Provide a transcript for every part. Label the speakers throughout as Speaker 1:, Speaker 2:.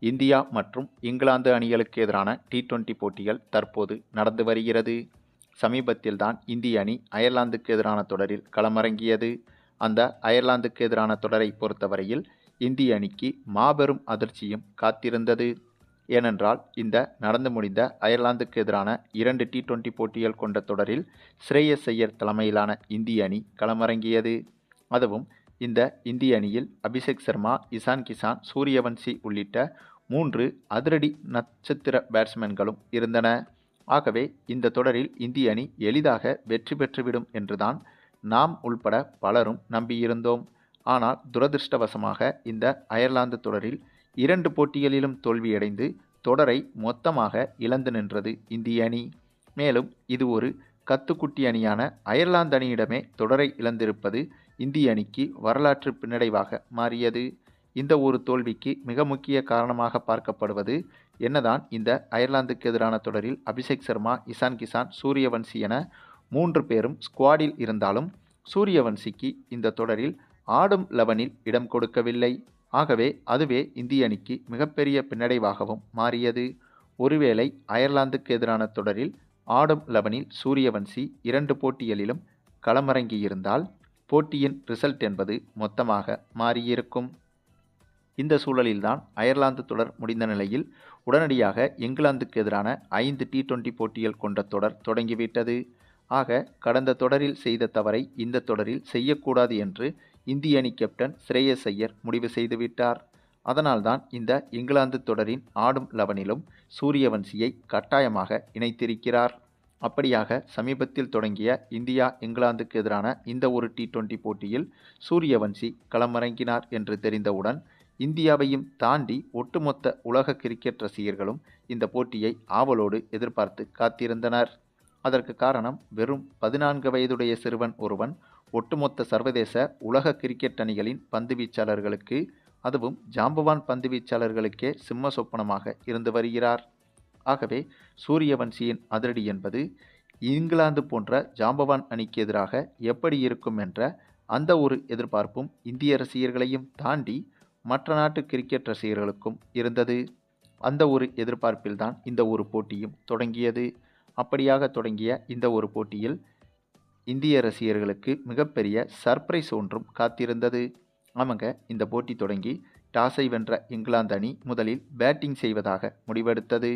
Speaker 1: India மற்றும் இங்கிலாந்து அணிகளுக்கு எதிரான T20 போட்டிகள் தற்போது நடந்து வருகிறது. சமீபத்தில்தான் இந்திய அணி அயர்லாந்துக்கு எதிரான தொடரில் களமிறங்கியது. அந்த அயர்லாந்துக்கு எதிரான தொடரை பொறுத்தவரையில் இந்திய அணிக்கு மாபெரும் அதிர்ச்சியும் காத்திருந்தது. ஏனென்றால் இந்த நடந்து முடிந்த அயர்லாந்துக்கு எதிரான 2 T20 போட்டிகள் கொண்ட தொடரில் ஸ்ரேயஸ் ஐயர் தலைமையிலான இந்திய அணி களமிறங்கியது. அதுவும் இந்த இந்திய அணியில் அபிஷேக் சர்மா, இசான் கிசான், சூரியவன்சி உள்ளிட்ட 3 அதிரடி நட்சத்திர பேட்ஸ்மேன்களும் இருந்தன. ஆகவே இந்த தொடரில் இந்திய அணி எளிதாக வெற்றி பெற்றுவிடும் என்றுதான் நாம் உள்பட பலரும் நம்பியிருந்தோம். ஆனால் துரதிர்ஷ்டவசமாக இந்த அயர்லாந்து தொடரில் 2 போட்டிகளிலும் தோல்வியடைந்து தொடரை மொத்தமாக இழந்து நின்றது இந்திய அணி. மேலும் இது ஒரு கத்துக்குட்டி அணியான அயர்லாந்து அணியிடமே தொடரை இழந்திருப்பது இந்திய அணிக்கு வரலாற்று பின்னடைவாக மாறியது. இந்த ஒரு தோல்விக்கு மிக முக்கிய காரணமாக பார்க்கப்படுவது என்னதான் இந்த அயர்லாந்துக்கு எதிரான தொடரில் அபிஷேக் சர்மா, இசான் கிசான், சூரியவன்சி என 3 பேரும் ஸ்குவாடில் இருந்தாலும் சூரியவன்சிக்கு இந்த தொடரில் ஆடும் 11இல் இடம் கொடுக்கவில்லை. ஆகவே அதுவே இந்திய அணிக்கு மிகப்பெரிய பின்னடைவாகவும் மாறியது. ஒருவேளை அயர்லாந்துக்கு எதிரான தொடரில் ஆடும் 11இல் சூரியவன்சி 2 போட்டிகளிலும் களமிறங்கியிருந்தால் போட்டியின் ரிசல்ட் என்பது மொத்தமாக மாறியிருக்கும். இந்த சூழலில்தான் அயர்லாந்து தொடர் முடிந்த நிலையில் உடனடியாக இங்கிலாந்துக்கு எதிரான 5 T20 போட்டிகள் கொண்ட தொடர் தொடங்கிவிட்டது. ஆக கடந்த தொடரில் செய்த தவறை இந்த தொடரில் செய்யக்கூடாது என்று இந்திய அணி கேப்டன் ஸ்ரேயஸ் ஐயர் முடிவு செய்துவிட்டார். அதனால்தான் இந்த இங்கிலாந்து தொடரின் ஆடும் 11இலும் சூரியவன்சியை கட்டாயமாக இணைத்திருக்கிறார். அப்படியாக சமீபத்தில் தொடங்கிய இந்தியா இங்கிலாந்துக்கு எதிரான இந்த ஒரு T20 போட்டியில் சூரியவன்சி களமிறங்கினார் என்று தெரிந்தவுடன் இந்தியாவையும் தாண்டி ஒட்டுமொத்த உலக கிரிக்கெட் ரசிகர்களும் இந்த போட்டியை ஆவலோடு எதிர்பார்த்து காத்திருந்தனர். அதற்கு காரணம் வெறும் 14 வயதுடைய சிறுவன் ஒருவன் ஒட்டுமொத்த சர்வதேச உலக கிரிக்கெட் அணிகளின் பந்து வீச்சாளர்களுக்கு, அதுவும் ஜாம்பவான் பந்து வீச்சாளர்களுக்கே சிம்ம சொப்பனமாக இருந்து வருகிறார். ஆகவே சூரியவன்சியின் அதிரடி என்பது இங்கிலாந்து போன்ற ஜாம்பவான் அணிக்கு எதிராக எப்படி இருக்கும் என்ற அந்த ஒரு எதிர்பார்ப்பும் இந்திய ரசிகர்களையும் தாண்டி மற்ற நாட்டு கிரிக்கெட் ரசிகர்களுக்கும் இருந்தது. அந்த ஒரு எதிர்பார்ப்பில்தான் இந்த ஒரு போட்டியும் தொடங்கியது. அப்படியாக தொடங்கிய இந்த ஒரு போட்டியில் இந்திய ரசிகர்களுக்கு மிகப்பெரிய சர்ப்ரைஸ் ஒன்றும் காத்திருந்தது. ஆமாங்க, இந்த போட்டி தொடங்கி டாஸை வென்ற இங்கிலாந்து அணி முதலில் பேட்டிங் செய்வதாக முடிவெடுத்தது.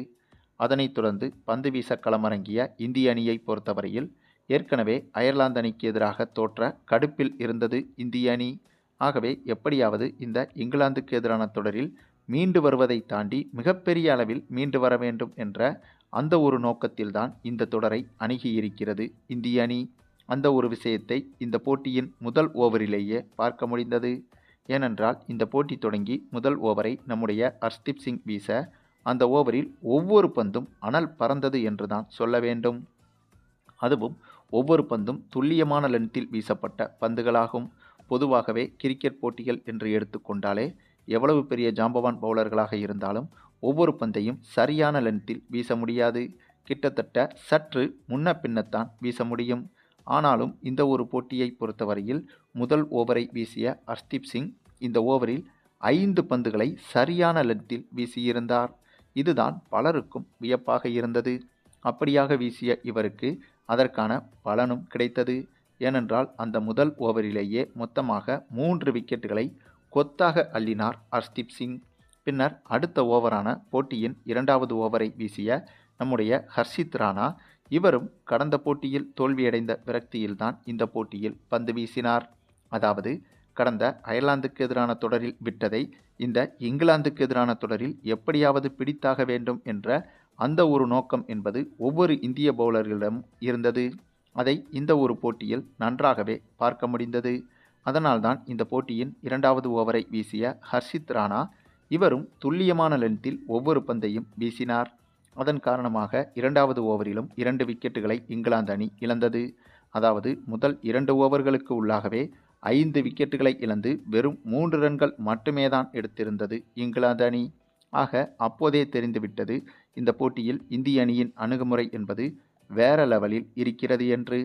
Speaker 1: அதனைத் தொடர்ந்து பந்து வீச களமிறங்கிய இந்திய அணியை பொறுத்தவரையில் ஏற்கனவே அயர்லாந்து அணிக்கு எதிராக தோற்ற கடுப்பில் இருந்தது இந்திய அணி. ஆகவே எப்படியாவது இந்த இங்கிலாந்துக்கு எதிரான தொடரில் மீண்டு வருவதை தாண்டி மிகப்பெரிய அளவில் மீண்டு வர வேண்டும் என்ற அந்த ஒரு நோக்கத்தில்தான் இந்த தொடரை அணுகியிருக்கிறது இந்திய அணி. அந்த ஒரு விஷயத்தை இந்த போட்டியின் முதல் ஓவரிலேயே பார்க்க முடிந்தது. ஏனென்றால் இந்த போட்டி தொடங்கி முதல் ஓவரை நம்முடைய ஹர்ஷ்தீப் சிங் வீச அந்த ஓவரில் ஒவ்வொரு பந்தும் அனல் பறந்தது என்றுதான் சொல்ல வேண்டும். அதுவும் ஒவ்வொரு பந்தும் துல்லியமான லென்த்தில் வீசப்பட்ட பந்துகளாகும். பொதுவாகவே கிரிக்கெட் போட்டிகள் என்று எடுத்துக்கொண்டாலே எவ்வளவு பெரிய ஜாம்பவான் பவுலர்களாக இருந்தாலும் ஒவ்வொரு பந்தையும் சரியான லென்த்தில் வீச முடியாது. கிட்டத்தட்ட சற்று முன்ன பின்னத்தான் வீச முடியும். ஆனாலும் இந்த ஒரு போட்டியை பொறுத்தவரையில் முதல் ஓவரை வீசிய ஹர்ஷ்தீப் சிங் இந்த ஓவரில் 5 பந்துகளை சரியான லென்த்தில் வீசியிருந்தார். இதுதான் பலருக்கும் வியப்பாக இருந்தது. அப்படியாக வீசிய இவருக்கு அதற்கான பலனும் கிடைத்தது. ஏனென்றால் அந்த முதல் ஓவரிலேயே மொத்தமாக 3 விக்கெட்டுகளை கொத்தாக அள்ளினார் ஹர்ஷ்தீப் சிங். பின்னர் அடுத்த ஓவரான போட்டியின் 2வது ஓவரை வீசிய நம்முடைய ஹர்ஷித் ராணா, இவரும் கடந்த போட்டியில் தோல்வியடைந்த விரக்தியில்தான் இந்த போட்டியில் பந்து வீசினார். அதாவது கடந்த அயர்லாந்துக்கு எதிரான தொடரில் விட்டதை இந்த இங்கிலாந்துக்கு எதிரான தொடரில் எப்படியாவது பிடித்தாக வேண்டும் என்ற அந்த ஒரு நோக்கம் என்பது ஒவ்வொரு இந்திய பவுலர்களிடம் இருந்தது. அதை இந்த ஒரு போட்டியில் நன்றாகவே பார்க்க முடிந்தது. அதனால்தான் இந்த போட்டியின் 2வது ஓவரை வீசிய ஹர்ஷித் ராணா, இவரும் துல்லியமான லென்த்தில் ஒவ்வொரு பந்தையும் வீசினார். அதன் காரணமாக 2வது ஓவரிலும் 2 விக்கெட்டுகளை இங்கிலாந்து அணி இழந்தது. அதாவது முதல் 2 ஓவர்களுக்கு உள்ளாகவே 5 விக்கெட்டுகளை இழந்து வெறும் 3 ரன்கள் மட்டுமே தான் எடுத்திருந்தது இங்கிலாந்து அணி. ஆக அப்போதே தெரிந்துவிட்டது இந்த போட்டியில் இந்திய அணியின் அணுகுமுறை என்பது வேற லெவலில் இருக்கிறது என்று.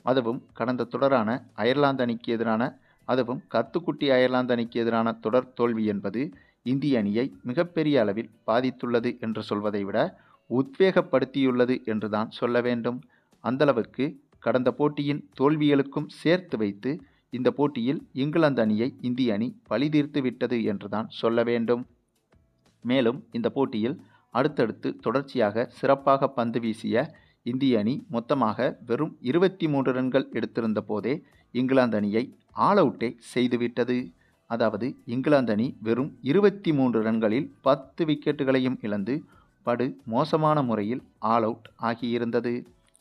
Speaker 1: அதுவும் கடந்த தொடரான அயர்லாந்து அணிக்கு எதிரான, அதுவும் கத்துக்குட்டி அயர்லாந்து அணிக்கு எதிரான தொடர் தோல்வி என்பது இந்திய அணியை மிகப்பெரிய அளவில் பாதித்துள்ளது என்று சொல்வதை விட உத்வேகப்படுத்தியுள்ளது என்றுதான் சொல்ல வேண்டும். அந்தளவுக்கு கடந்த போட்டியின் தோல்விகளுக்கும் சேர்த்து வைத்து இந்த போட்டியில் இங்கிலாந்து அணியை இந்திய அணி பழிதீர்த்து விட்டது என்றுதான் சொல்ல வேண்டும். மேலும் இந்த போட்டியில் அடுத்தடுத்து தொடர்ச்சியாக சிறப்பாக பந்து வீசிய இந்திய அணி மொத்தமாக வெறும் 23 ரன்கள் எடுத்திருந்த போதே இங்கிலாந்து அணியை ஆல் அவுட்டே செய்துவிட்டது. அதாவது இங்கிலாந்து அணி வெறும் 23 ரன்களில் 10 விக்கெட்டுகளையும் இழந்து படு மோசமான முறையில் ஆல் அவுட் ஆகியிருந்தது.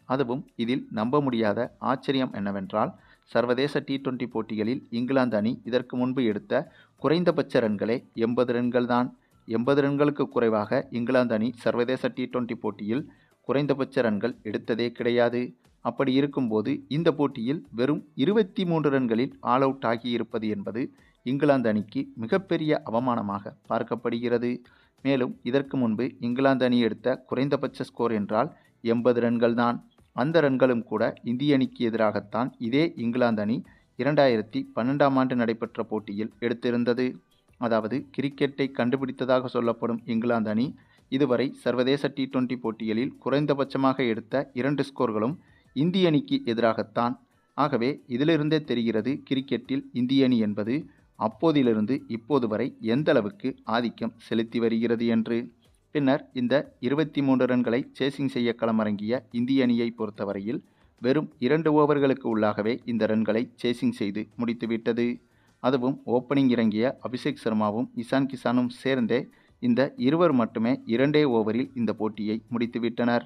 Speaker 1: அதுவும் இதில் நம்ப முடியாத ஆச்சரியம் என்னவென்றால், சர்வதேச T20 போட்டிகளில் இங்கிலாந்து அணி இதற்கு முன்பு எடுத்த குறைந்தபட்ச ரன்களே 80 ரன்கள் தான். 80 ரன்களுக்கு குறைவாக இங்கிலாந்து அணி சர்வதேச T20 போட்டியில் குறைந்தபட்ச ரன்கள் எடுத்ததே கிடையாது. அப்படி இருக்கும்போது இந்த போட்டியில் வெறும் 23 ரன்களில் ஆல் அவுட் ஆகியிருப்பது என்பது இங்கிலாந்து அணிக்கு மிகப்பெரிய அவமானமாக பார்க்கப்படுகிறது. மேலும் இதற்கு முன்பு இங்கிலாந்து அணி எடுத்த குறைந்தபட்ச ஸ்கோர் என்றால் 80 ரன்கள் தான். அந்த ரன்களும் கூட இந்திய அணிக்கு எதிராகத்தான் இதே இங்கிலாந்து அணி 2012ஆம் ஆண்டு நடைபெற்ற போட்டியில் எடுத்திருந்தது. அதாவது கிரிக்கெட்டை கண்டுபிடித்ததாக சொல்லப்படும் இங்கிலாந்து அணி இதுவரை சர்வதேச T20 போட்டிகளில் குறைந்தபட்சமாக எடுத்த 2 ஸ்கோர்களும் இந்திய அணிக்கு எதிராகத்தான். ஆகவே இதிலிருந்தே தெரிகிறது கிரிக்கெட்டில் இந்திய அணி என்பது அப்போதிலிருந்து இப்போது வரை எந்த அளவுக்கு ஆதிக்கம் செலுத்தி வருகிறது என்று. பின்னர் இந்த 23 ரன்களை சேசிங் செய்ய களமிறங்கிய இந்திய அணியை பொறுத்தவரையில் வெறும் 2 ஓவர்களுக்கு உள்ளாகவே இந்த ரன்களை சேசிங் செய்து முடித்துவிட்டது. அதுவும் ஓப்பனிங் இறங்கிய அபிஷேக் சர்மாவும் இசான் கிசானும் சேர்ந்தே இந்த இருவர் மட்டுமே 2 ஓவரில் இந்த போட்டியை முடித்துவிட்டனர்.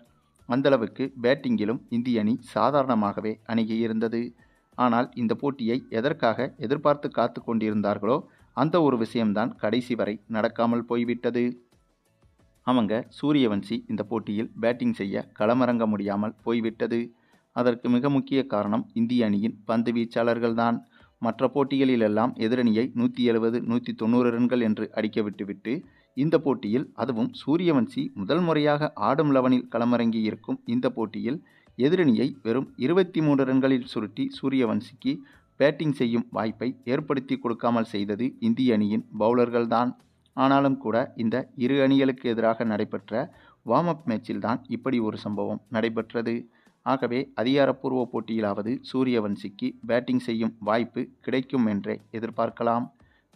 Speaker 1: அந்தளவுக்கு பேட்டிங்கிலும் இந்திய அணி சாதாரணமாகவே அணுகியிருந்தது. ஆனால் இந்த போட்டியை எதற்காக எதிர்பார்த்து காத்து கொண்டிருந்தார்களோ அந்த ஒரு விஷயம்தான் கடைசி வரை நடக்காமல் போய்விட்டது. அவங்க சூரியவன்சி இந்த போட்டியில் பேட்டிங் செய்ய களமிறங்க முடியாமல் போய்விட்டது. அதற்கு மிக முக்கிய காரணம் இந்திய அணியின் பந்து வீச்சாளர்கள்தான். மற்ற போட்டிகளிலெல்லாம் எதிரணியை 170, 190 ரன்கள் என்று அடிக்க விட்டுவிட்டு இந்த போட்டியில், அதுவும் சூரியவன்சி முதல் முறையாக ஆடும் 11இல் களமிறங்கி இருக்கும் இந்த போட்டியில் எதிரணியை வெறும் 23 ரன்களில் சுருட்டி சூரியவன்சிக்கு பேட்டிங் செய்யும் வாய்ப்பை ஏற்படுத்தி கொடுக்காமல் செய்தது இந்திய அணியின் பவுலர்கள்தான். ஆனாலும் கூட இந்த இரு அணிகளுக்கு எதிராக நடைபெற்ற வார்ம் அப் மேட்சில்தான் இப்படி ஒரு சம்பவம் நடைபெற்றது. ஆகவே அதிகாரப்பூர்வ போட்டியிலாவது சூரியவன்சிக்கு பேட்டிங் செய்யும் வாய்ப்பு கிடைக்கும் என்றே எதிர்பார்க்கலாம்.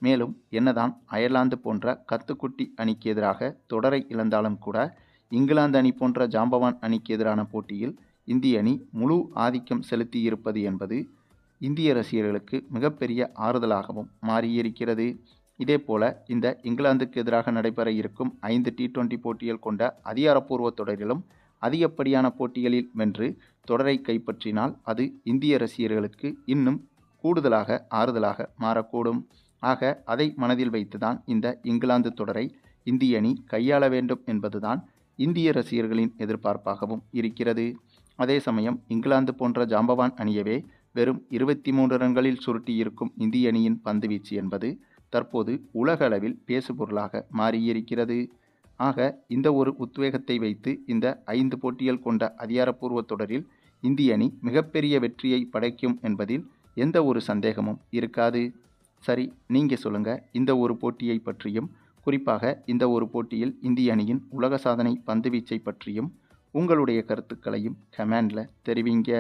Speaker 1: மேலும் என்னதான் அயர்லாந்து போன்ற கத்துக்குட்டி அணிக்கு எதிராக தொடரை இழந்தாலும் கூட இங்கிலாந்து அணி போன்ற ஜாம்பவான் அணிக்கு எதிரான போட்டியில் இந்திய அணி முழு ஆதிக்கம் செலுத்தி இருப்பது என்பது இந்திய ரசிகர்களுக்கு மிகப்பெரிய ஆறுதலாகவும் மாறியிருக்கிறது. இதேபோல இந்த இங்கிலாந்துக்கு எதிராக நடைபெற இருக்கும் 5 T20 போட்டிகள் கொண்ட அதிகாரப்பூர்வ தொடரிலும் அதிகப்படியான போட்டிகளில் வென்று தொடரை கைப்பற்றினால் அது இந்திய ரசிகர்களுக்கு இன்னும் கூடுதலாக ஆறுதலாக மாறக்கூடும். ஆக அதை மனதில் வைத்துதான் இந்த இங்கிலாந்து தொடரை இந்திய அணி கையாள வேண்டும் என்பதுதான் இந்திய ரசிகர்களின் எதிர்பார்ப்பாகவும் இருக்கிறது. அதே சமயம் இங்கிலாந்து போன்ற ஜாம்பவான் அணியவே வெறும் 23 ரன்களில் சுருட்டி இருக்கும் இந்திய அணியின் பந்துவீச்சு என்பது தற்போது உலக அளவில் பேசுபொருளாக மாறியிருக்கிறது. ஆக இந்த ஒரு உத்வேகத்தை வைத்து இந்த 5 போட்டிகள் கொண்ட அதிகாரப்பூர்வ தொடரில் இந்திய அணி மிகப்பெரிய வெற்றியை படைக்கும் என்பதில் எந்த ஒரு சந்தேகமும் இருக்காது. சரி, நீங்கள் சொல்லுங்கள், இந்த ஒரு போட்டியை பற்றியும் குறிப்பாக இந்த ஒரு போட்டியில் இந்திய அணியின் உலக சாதனை பந்துவீச்சை பற்றியும் உங்களுடைய கருத்துக்களையும் கமெண்டில் தெரிவிங்க.